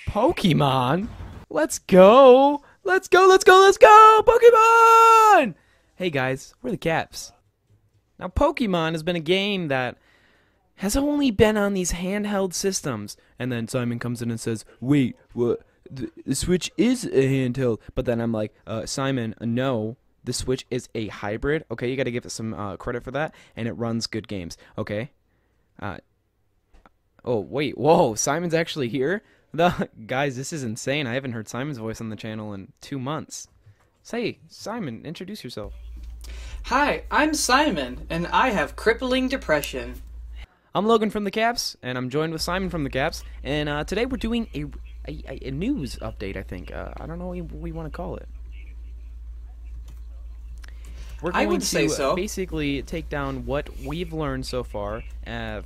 Pokemon? Let's go! Let's go! Let's go! Let's go! Pokemon! Hey guys, we're the Caps. Now, Pokemon has been a game that has only been on these handheld systems. And then Simon comes in and says, wait, what? The Switch is a handheld. But then I'm like, Simon, no. The Switch is a hybrid. Okay, you gotta give it some credit for that. And it runs good games. Okay? Oh, wait. Whoa, Simon's actually here? Guys, this is insane. I haven't heard Simon's voice on the channel in 2 months. Say, Simon, introduce yourself. Hi, I'm Simon, and I have crippling depression. I'm Logan from the Caps, and I'm joined with Simon from the Caps. And today we're doing a news update, I think. I don't know what we want to call it. We're going to basically take down what we've learned so far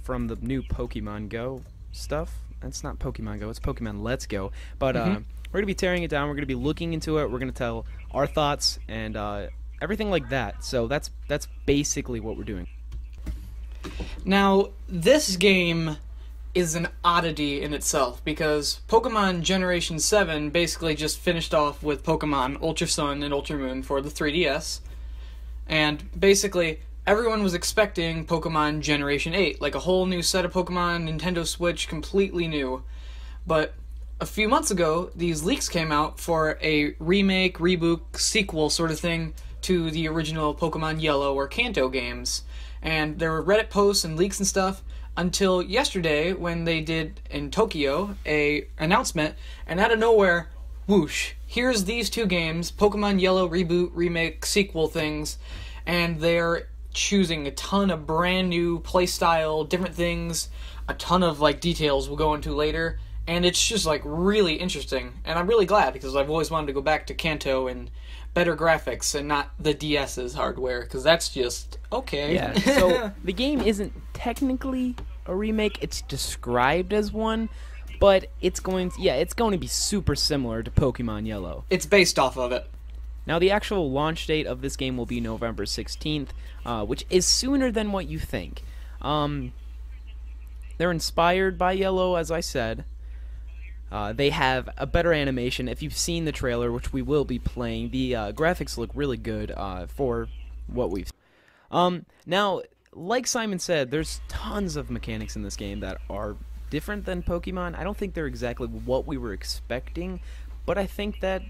from the new Pokemon Go stuff. It's not Pokemon Go, it's Pokemon Let's Go. But we're going to be tearing it down, we're going to be looking into it, we're going to tell our thoughts and everything like that. So that's basically what we're doing. Now, this game is an oddity in itself, because Pokemon Generation 7 basically just finished off with Pokemon Ultra Sun and Ultra Moon for the 3DS. And basically, everyone was expecting Pokemon Generation 8, like a whole new set of Pokemon, Nintendo Switch, completely new. But a few months ago, these leaks came out for a remake, reboot, sequel sort of thing to the original Pokemon Yellow or Kanto games. And there were Reddit posts and leaks and stuff until yesterday when they did, in Tokyo, a announcement, and out of nowhere, whoosh, here's these two games, Pokemon Yellow reboot, remake, sequel things, and they're choosing a ton of brand new playstyle, different things, a ton of like details we'll go into later, and it's just like really interesting, and I'm really glad because I've always wanted to go back to Kanto and better graphics and not the DS's hardware, because that's just okay. Yeah, so the game isn't technically a remake, it's described as one, but it's going to be super similar to Pokemon Yellow. It's based off of it. Now, the actual launch date of this game will be November 16th, which is sooner than what you think. They're inspired by Yellow, as I said. They have a better animation. If you've seen the trailer, which we will be playing, the graphics look really good for what we've seen. Now, like Simon said, there's tons of mechanics in this game that are different than Pokemon. I don't think they're exactly what we were expecting, but I think that,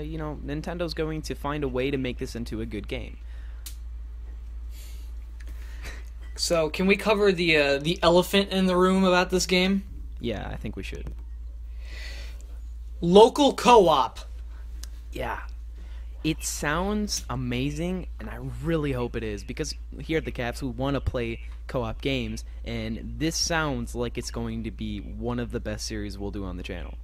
you know, Nintendo's going to find a way to make this into a good game. So, can we cover the elephant in the room about this game? Yeah, I think we should. Local co-op. Yeah. It sounds amazing, and I really hope it is, because here at the Caps, we want to play co-op games, and this sounds like it's going to be one of the best series we'll do on the channel.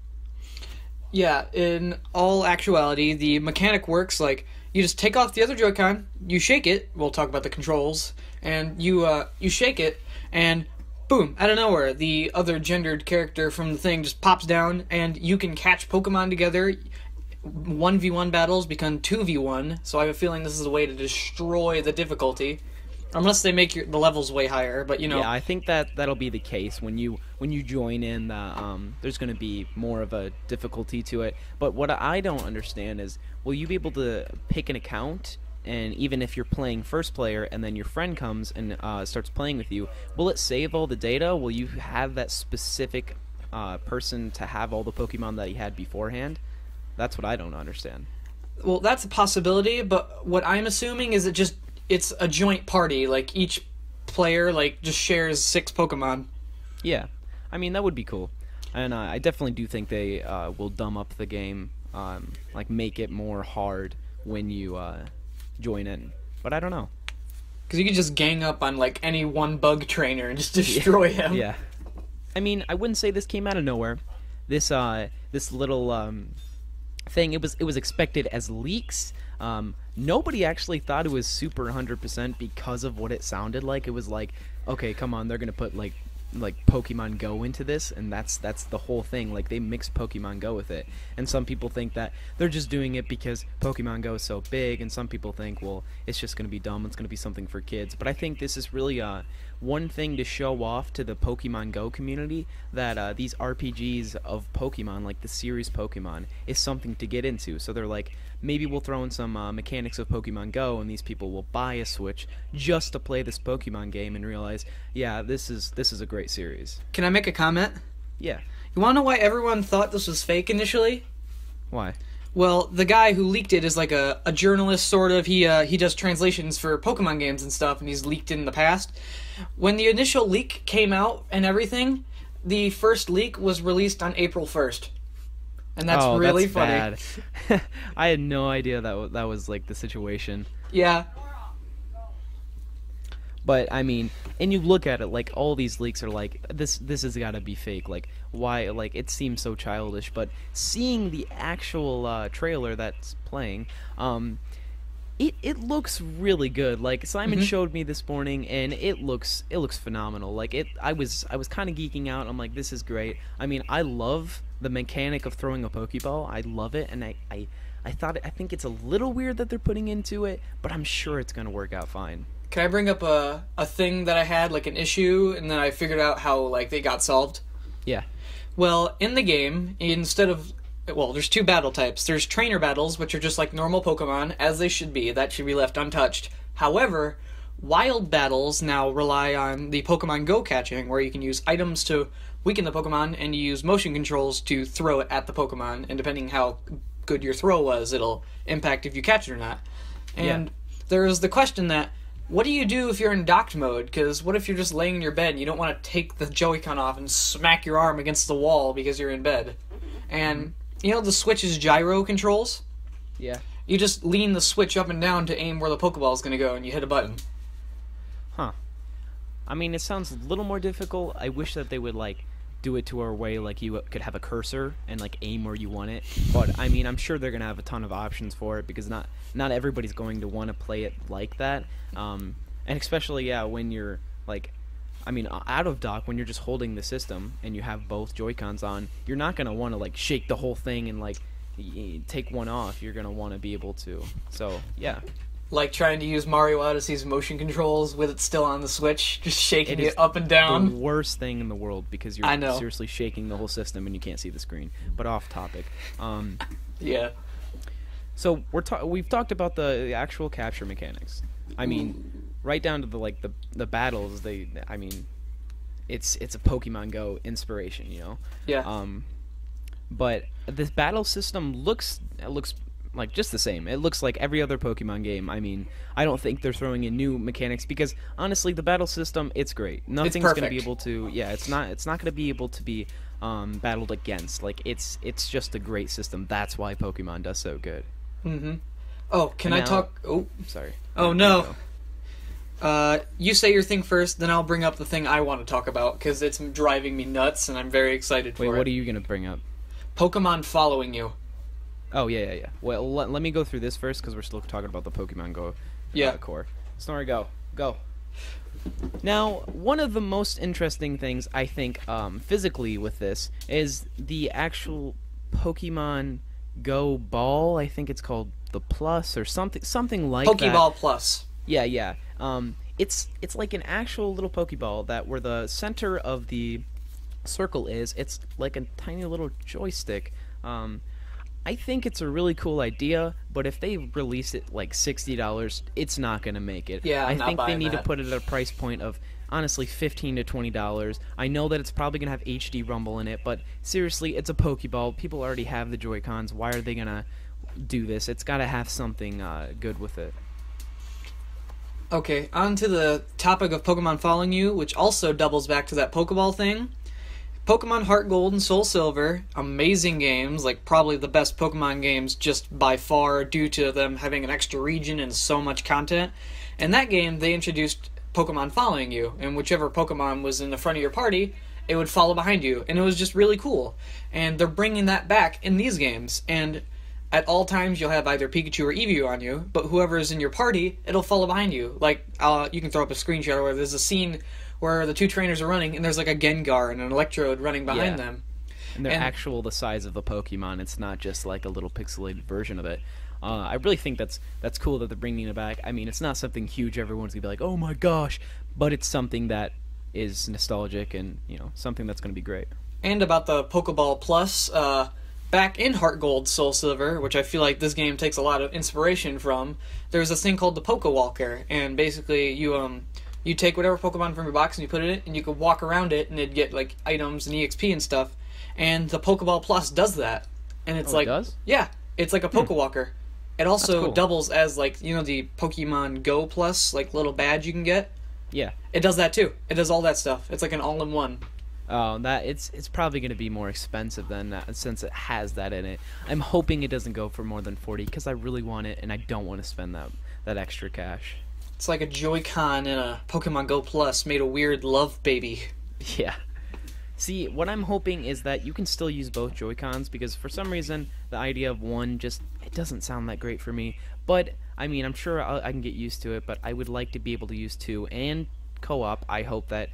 Yeah, in all actuality, the mechanic works like you just take off the other Joy-Con, you shake it, we'll talk about the controls, and you shake it, and boom, out of nowhere, the other gendered character from the thing just pops down, and you can catch Pokemon together. 1v1 battles become 2v1, so I have a feeling this is a way to destroy the difficulty. Unless they make the levels way higher, but you know. Yeah, I think that'll be the case when you join in. There's going to be more of a difficulty to it. But what I don't understand is, will you be able to pick an account, and even if you're playing first player and then your friend comes and starts playing with you, will it save all the data? Will you have that specific person to have all the Pokemon that he had beforehand? That's what I don't understand. Well, that's a possibility, but what I'm assuming is it's a joint party. Like, each player, like, just shares 6 Pokemon. Yeah. I mean, that would be cool. And I definitely do think they will dumb up the game, like, make it more hard when you join in. But I don't know. Because you could just gang up on, like, any one bug trainer and just destroy him. Yeah. I mean, I wouldn't say this came out of nowhere. This little thing, it was expected as leaks. Nobody actually thought it was super 100% because of what it sounded like. It was like, okay, come on, they're gonna put like Pokemon Go into this, and that's the whole thing. Like, they mixed Pokemon Go with it, and some people think that they're just doing it because Pokemon Go is so big, and some people think, well, it's just gonna be dumb, it's gonna be something for kids. But I think this is really one thing to show off to the Pokemon Go community that these RPGs of Pokemon, like the series Pokemon, is something to get into. So they're like, maybe we'll throw in some mechanics of Pokemon Go, and these people will buy a Switch just to play this Pokemon game and realize, yeah, this is a great series. Can I make a comment? Yeah. You want to know why everyone thought this was fake initially? Why? Well, the guy who leaked it is like a journalist, sort of. He does translations for Pokemon games and stuff, and he's leaked it in the past. When the initial leak came out and everything, the first leak was released on April 1st. And that's really funny. Bad. I had no idea that was like the situation. Yeah. But I mean, and you look at it, like all these leaks are like, this has got to be fake. Like, why? Like, it seems so childish. But seeing the actual trailer that's playing, it looks really good. Like Simon showed me this morning, and it looks phenomenal. Like I was kind of geeking out. I'm like, this is great. I mean, I love the mechanic of throwing a Pokeball. I love it, and I think it's a little weird that they're putting into it, but I'm sure it's gonna work out fine. Can I bring up a thing that I had, like an issue, and then I figured out how like they got solved? Yeah. Well, in the game, there's two battle types. There's trainer battles, which are just like normal Pokemon, as they should be. That should be left untouched. However, wild battles now rely on the Pokemon Go catching, where you can use items to weaken the Pokemon, and you use motion controls to throw it at the Pokemon, and depending how good your throw was, it'll impact if you catch it or not. And there is the question that, what do you do if you're in docked mode? Because what if you're just laying in your bed and you don't want to take the Joy-Con off and smack your arm against the wall because you're in bed? And, you know the Switch's gyro controls? Yeah. You just lean the Switch up and down to aim where the Pokeball is going to go, and you hit a button. Huh. I mean, it sounds a little more difficult. I wish that they would, like, do it to a way like you could have a cursor and like aim where you want it. But I mean, I'm sure they're gonna have a ton of options for it, because not everybody's going to want to play it like that. And especially when you're like, I mean, out of dock, when you're just holding the system and you have both Joy-Cons on, you're not gonna want to like shake the whole thing and like take one off. You're gonna want to be able to. So yeah. Like trying to use Mario Odyssey's motion controls with it still on the Switch, just shaking it up and down. The worst thing in the world, because you're seriously shaking the whole system and you can't see the screen. But off topic. Yeah. So we've talked about the actual capture mechanics. I mean, right down to the battles. I mean, it's a Pokemon Go inspiration, you know. Yeah. But this battle system looks like just the same. It looks like every other Pokemon game. I mean, I don't think they're throwing in new mechanics, because honestly, the battle system, it's great. Nothing's going to be able to. Yeah, it's not going to be able to be battled against. Like it's just a great system. That's why Pokemon does so good. Mm-hmm. Oh, can I talk? Oh, sorry. Oh no. You say your thing first, then I'll bring up the thing I want to talk about, because it's driving me nuts, and I'm very excited for it. Wait, what are you going to bring up? Pokemon following you. Oh, yeah. Well, let me go through this first, because we're still talking about the Pokemon Go core. Snorri, go. Now, one of the most interesting things, I think, physically with this, is the actual Pokemon Go ball. I think it's called the Plus, or something like that. Pokeball Plus. Yeah. It's like an actual little Pokeball that where the center of the circle is. It's like a tiny little joystick. I think it's a really cool idea, but if they release it like $60, it's not going to make it. Yeah, I think they need to put it at a price point of, honestly, $15 to $20. I know that it's probably going to have HD Rumble in it, but seriously, it's a Pokeball. People already have the Joy-Cons. Why are they going to do this? It's got to have something good with it. Okay, on to the topic of Pokemon following you, which also doubles back to that Pokeball thing. Pokemon Heart Gold and Soul Silver, amazing games, like probably the best Pokemon games just by far, due to them having an extra region and so much content. In that game, they introduced Pokemon following you, and whichever Pokemon was in the front of your party, it would follow behind you, and it was just really cool. And they're bringing that back in these games, and at all times you'll have either Pikachu or Eevee on you, but whoever is in your party, it'll follow behind you. Like, you can throw up a screenshot where there's a scene where the two trainers are running, and there's like a Gengar and an Electrode running behind them. And they're actual the size of the Pokemon. It's not just like a little pixelated version of it. I really think that's cool that they're bringing it back. I mean, it's not something huge everyone's gonna be like, oh my gosh, but it's something that is nostalgic and something that's gonna be great. And about the Pokeball Plus, back in Heart Gold, Soul Silver, which I feel like this game takes a lot of inspiration from, there's this thing called the Pokewalker, and basically you take whatever Pokemon from your box and you put it in, and you could walk around it, and it'd get like items and EXP and stuff. And the Pokeball Plus does that, and it's it does? Yeah, it's like a Pokewalker. It also cool. doubles as like the Pokemon Go Plus like little badge you can get. Yeah. It does that too. It does all that stuff. It's like an all-in-one. Oh, it's probably going to be more expensive than that since it has that in it. I'm hoping it doesn't go for more than 40 because I really want it and I don't want to spend that extra cash. It's like a Joy-Con in a Pokemon Go Plus made a weird love baby. Yeah. See, what I'm hoping is that you can still use both Joy-Cons because for some reason the idea of one it doesn't sound that great for me. But I mean, I'm sure I can get used to it, but I would like to be able to use two and co-op. I hope that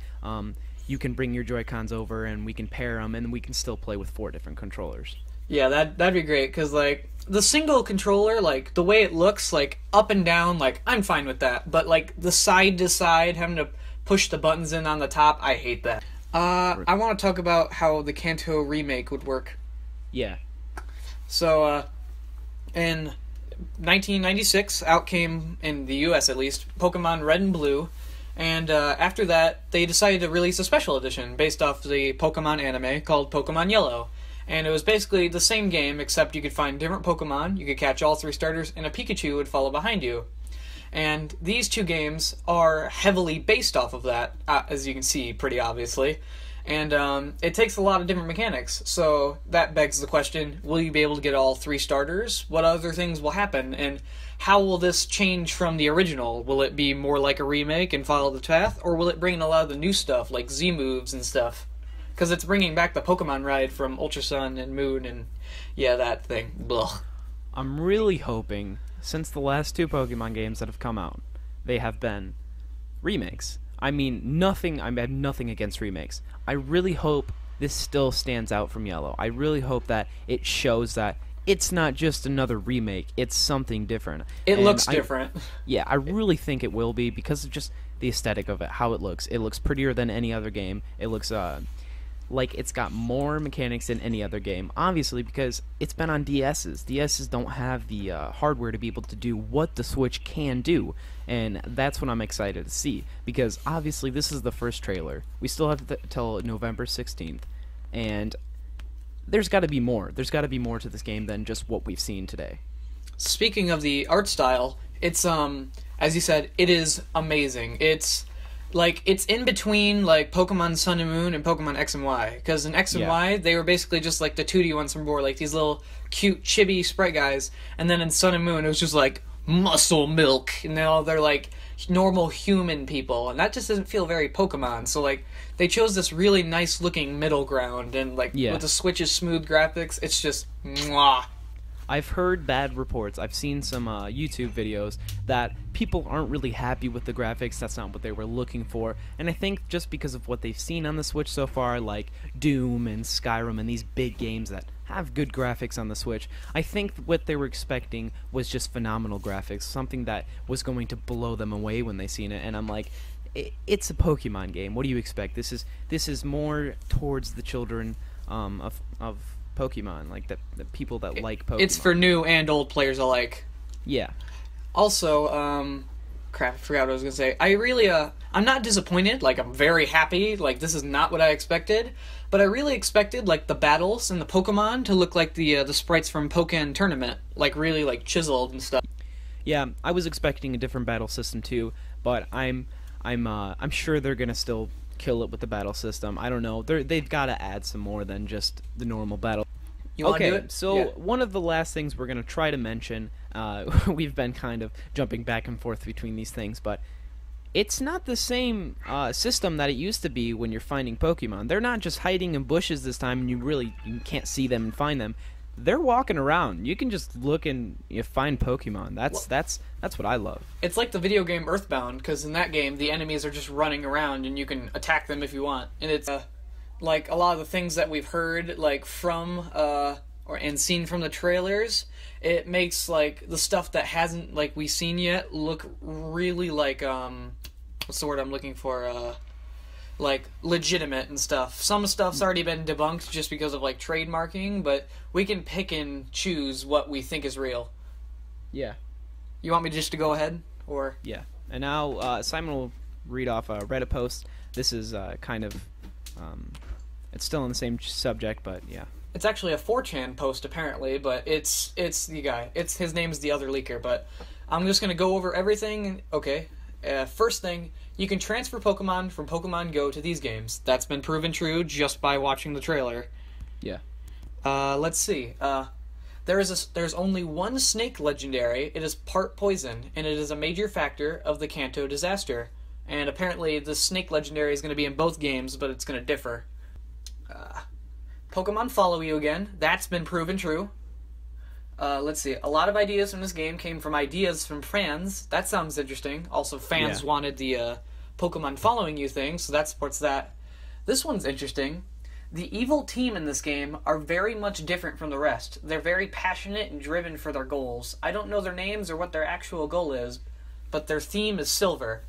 you can bring your Joy-Cons over and we can pair them and we can still play with 4 different controllers. Yeah, that'd be great, because, like, the single controller, like, the way it looks, like, up and down, like, I'm fine with that. But, like, the side to side, having to push the buttons in on the top, I hate that. I want to talk about how the Kanto remake would work. Yeah. So, in 1996, out came, in the US at least, Pokemon Red and Blue. And after that, they decided to release a special edition based off the Pokemon anime called Pokemon Yellow. And it was basically the same game, except you could find different Pokemon, you could catch all 3 starters, and a Pikachu would follow behind you. And these 2 games are heavily based off of that, as you can see pretty obviously. And it takes a lot of different mechanics, so that begs the question, will you be able to get all 3 starters? What other things will happen? And how will this change from the original? Will it be more like a remake and follow the path, or will it bring in a lot of the new stuff, like Z-moves and stuff? Because it's bringing back the Pokemon ride from Ultra Sun and Moon, and yeah, that thing. Blah. I'm really hoping, since the last 2 Pokemon games that have come out, they have been remakes. I mean, I have nothing against remakes. I really hope this still stands out from Yellow. I really hope that it shows that it's not just another remake, it's something different. It looks different. Yeah, I really think it will be because of just the aesthetic of it, how it looks. It looks prettier than any other game. It looks like it's got more mechanics than any other game. Obviously, because it's been on DSs. DSs don't have the hardware to be able to do what the Switch can do. And that's what I'm excited to see. Because obviously this is the first trailer. We still have till November 16th. And there's got to be more. There's got to be more to this game than just what we've seen today. Speaking of the art style, it's, as you said, it is amazing. It's in between, like, Pokemon Sun and Moon and Pokemon X and Y. Because in X and Y, they were basically just, like, the 2D ones from before, like, these little cute, chibi sprite guys. And then in Sun and Moon, it was just, like, muscle milk. And now they're, like, normal human people. And that just doesn't feel very Pokemon. So, like, they chose this really nice-looking middle ground. And, like, with the Switch's smooth graphics, it's just, mwah. I've heard bad reports. I've seen some YouTube videos that people aren't really happy with the graphics. That's not what they were looking for. And I think just because of what they've seen on the Switch so far, like Doom and Skyrim and these big games that have good graphics on the Switch, I think what they were expecting was just phenomenal graphics, something that was going to blow them away when they seen it. And I'm like, it's a Pokemon game. What do you expect? This is more towards the children of Pokemon, like the people that like Pokemon. It's for new and old players alike. Yeah. Also, crap, I forgot what I was gonna say. I really, I'm not disappointed. Like, I'm very happy. Like, this is not what I expected. But I really expected, like, the battles and the Pokemon to look like the sprites from Pokken Tournament. Like, really, like, chiseled and stuff. Yeah, I was expecting a different battle system too, but I'm sure they're gonna still kill it with the battle system. I don't know. They've got to add some more than just the normal battle. You want to do it? So one of the last things we're going to try to mention, we've been kind of jumping back and forth between these things, but it's not the same system that it used to be when you're finding Pokemon. They're not just hiding in bushes this time and you can't see them and find them. They're walking around. You can just look and find Pokemon. That's what I love. It's like the video game Earthbound, because in that game the enemies are just running around and you can attack them if you want. And it's like a lot of the things that we've heard, like from and seen from the trailers, it makes like the stuff that hasn't like we seen yet look really like what's the word I'm looking for? Like legitimate and stuff. Some stuff's already been debunked just because of like trademarking, but we can pick and choose what we think is real. Yeah. You want me just to go ahead, or? Yeah. And now Simon will read off a Reddit post. This is kind of, it's still on the same subject, but yeah. It's actually a 4chan post apparently, but it's the guy. His name's the other leaker, but I'm just gonna go over everything. Okay. First thing, you can transfer Pokemon from Pokemon Go to these games. That's been proven true just by watching the trailer. Yeah. Let's see. There's only one snake legendary. It is part poison, and it is a major factor of the Kanto disaster. And apparently the snake legendary is going to be in both games, but it's going to differ. Pokemon follow you again. That's been proven true. Let's see. A lot of ideas from this game came from ideas from fans. That sounds interesting. Also, fans wanted the Pokemon following you thing, so that supports that. This one's interesting. The evil team in this game are very much different from the rest. They're very passionate and driven for their goals. I don't know their names or what their actual goal is, but their theme is silver.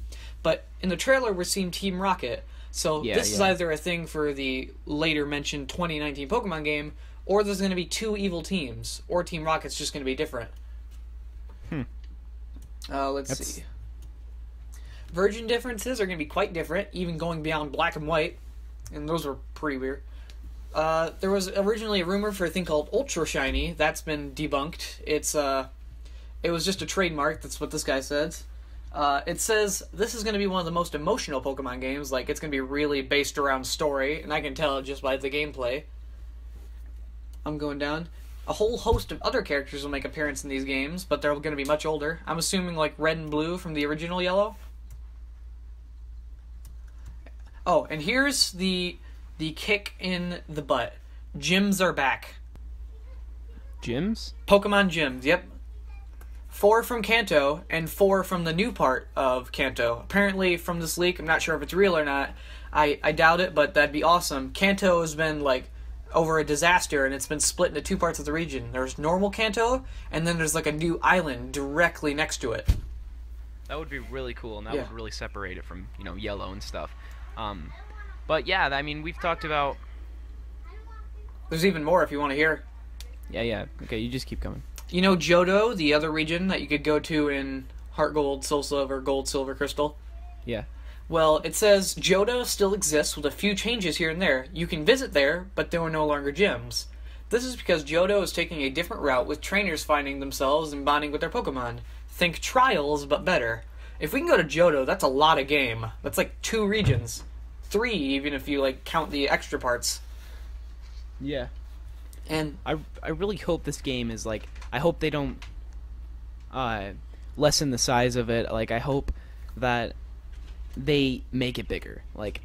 But in the trailer, we're seeing Team Rocket. So this is either a thing for the later mentioned 2019 Pokemon game, or there's going to be two evil teams, or Team Rocket's just going to be different. Let's see. Version differences are going to be quite different, even going beyond black and white, and those were pretty weird. There was originally a rumor for a thing called Ultra Shiny. That's been debunked. It was just a trademark. That's what this guy says. It says this is going to be one of the most emotional Pokemon games. Like, it's going to be really based around story, and I can tell just by the gameplay. I'm going down. A whole host of other characters will make appearance in these games, but they're going to be much older. I'm assuming like Red and Blue from the original Yellow. Oh, and here's the kick in the butt. Gyms are back. Gyms? Pokemon gyms, yep. 4 from Kanto, and 4 from the new part of Kanto. Apparently, from this leak, I'm not sure if it's real or not. I doubt it, but that'd be awesome. Kanto has been, like, over a disaster, and it's been split into 2 parts of the region. There's normal Kanto, and then there's, like, a new island directly next to it. That would be really cool, and that would really separate it from, Yellow and stuff. But, yeah, I mean, we've talked about... There's even more if you want to hear. Yeah. Okay, you just keep coming. You know Johto, the other region that you could go to in Heart Gold, Soul Silver, Gold, Silver, Crystal? Yeah. Well, it says Johto still exists with a few changes here and there. You can visit there, but there are no longer gyms. This is because Johto is taking a different route with trainers finding themselves and bonding with their Pokemon. Think Trials, but better. If we can go to Johto, that's a lot of game. That's like 2 regions. 3, even if you like count the extra parts. Yeah. And I really hope this game is like, I hope they don't lessen the size of it. Like, I hope that they make it bigger. Like,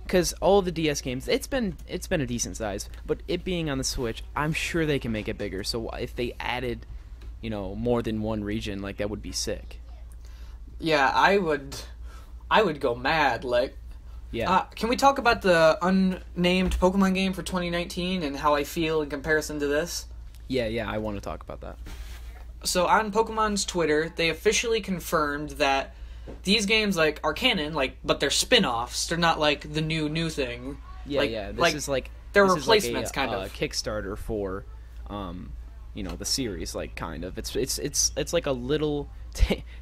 because all of the DS games, it's been a decent size, but it being on the Switch, I'm sure they can make it bigger. So if they added, more than one region, like, that would be sick. Yeah, I would go mad. Like, yeah. Can we talk about the unnamed Pokemon game for 2019 and how I feel in comparison to this? Yeah, I want to talk about that. So on Pokemon's Twitter, they officially confirmed that these games like are canon, like, but they're spin-offs. They're not like the new thing. Yeah. This is like they're replacements, kind of. Kickstarter for, the series, like, kind of. It's like a little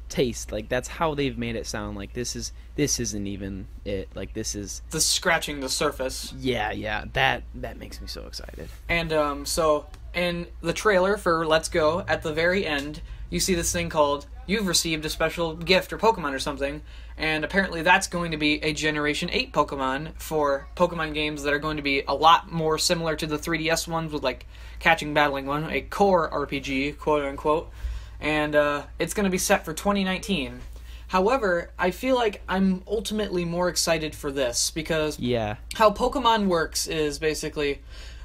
taste. Like, that's how they've made it sound. Like, this isn't even it. Like, this is the scratching the surface. Yeah. That makes me so excited. And so in the trailer for Let's Go, at the very end, you see this thing called "You've received a special gift" or Pokemon or something, and apparently that's going to be a Generation 8 Pokemon for Pokemon games that are going to be a lot more similar to the 3DS ones with, like, Catching Battling one, a core RPG, quote-unquote, and it's going to be set for 2019. However, I feel like I'm ultimately more excited for this, because how Pokemon works is basically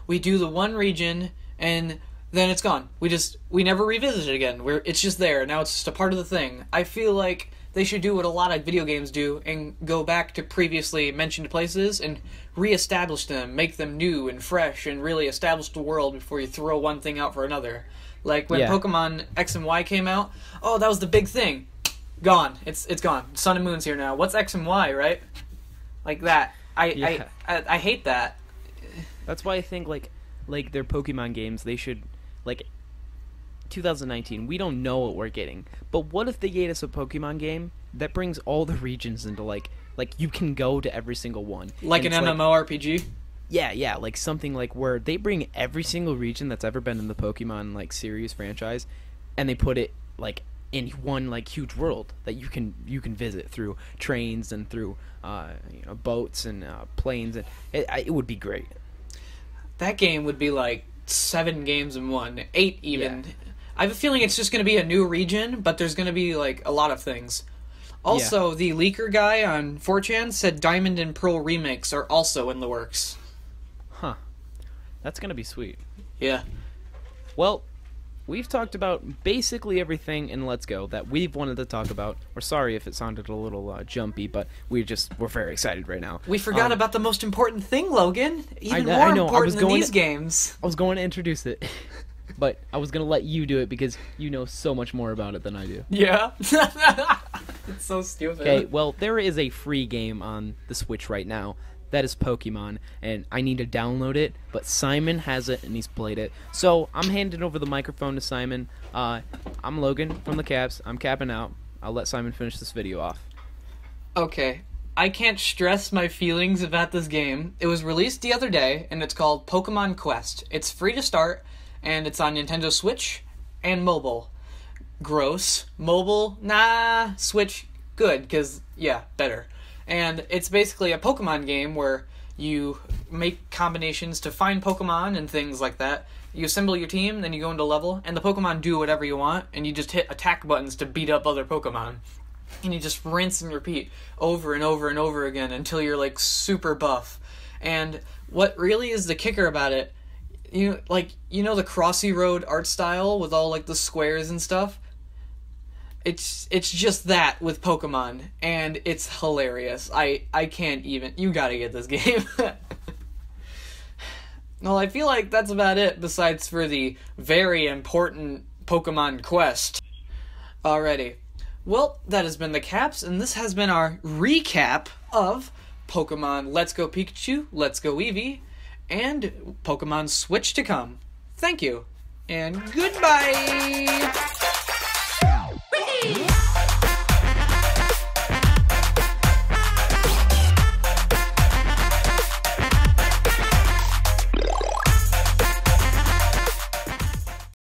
we do the one region, and then it's gone. We never revisit it again. It's just there. Now it's just a part of the thing. I feel like they should do what a lot of video games do and go back to previously mentioned places and reestablish them, make them new and fresh, and really establish the world before you throw one thing out for another. Like when Pokemon X and Y came out, oh, that was the big thing. Gone. It's gone. Sun and Moon's here now. What's X and Y, right? Like that. I hate that. That's why I think like their Pokemon games, they should, like, 2019, we don't know what we're getting. But what if they gave us a Pokemon game that brings all the regions into, like you can go to every single one. Like an MMORPG? Yeah, like something like where they bring every single region that's ever been in the Pokemon, like, series franchise, and they put it, like, in one, like, huge world that you can visit through trains and through boats and planes, and it would be great. That game would be like 7 games in one, 8 even. Yeah. I have a feeling it's just going to be a new region, but there's going to be like a lot of things. Also, the leaker guy on 4chan said Diamond and Pearl remakes are also in the works. Huh. That's going to be sweet. Yeah. Well, we've talked about basically everything in Let's Go that we've wanted to talk about. We're sorry if it sounded a little jumpy, but we're very excited right now. We forgot about the most important thing, Logan. Even more important than these games. I was going to introduce it, but I was going to let you do it because you know so much more about it than I do. Yeah. It's so stupid. Okay, well, there is a free game on the Switch right now. That is Pokemon, and I need to download it, but Simon has it, and he's played it. So, I'm handing over the microphone to Simon. I'm Logan from the Caps. I'm capping out. I'll let Simon finish this video off. Okay. I can't stress my feelings about this game. It was released the other day, and it's called Pokemon Quest. It's free to start, and it's on Nintendo Switch and mobile. Gross. Mobile? Nah. Switch? Good, because, yeah, better. And it's basically a Pokemon game where you make combinations to find Pokemon and things like that. You assemble your team, then you go into level, and the Pokemon do whatever you want, and you just hit attack buttons to beat up other Pokemon. And you just rinse and repeat over and over and over again until you're, like, super buff. And what really is the kicker about it, you know the Crossy Road art style with all, like, the squares and stuff? It's just that with Pokemon, and it's hilarious. I can't even... You gotta get this game. Well, I feel like that's about it, besides for the very important Pokemon Quest. Alrighty. Well, that has been the Caps, and this has been our recap of Pokemon Let's Go Pikachu, Let's Go Eevee, and Pokemon Switch to come. Thank you, and goodbye!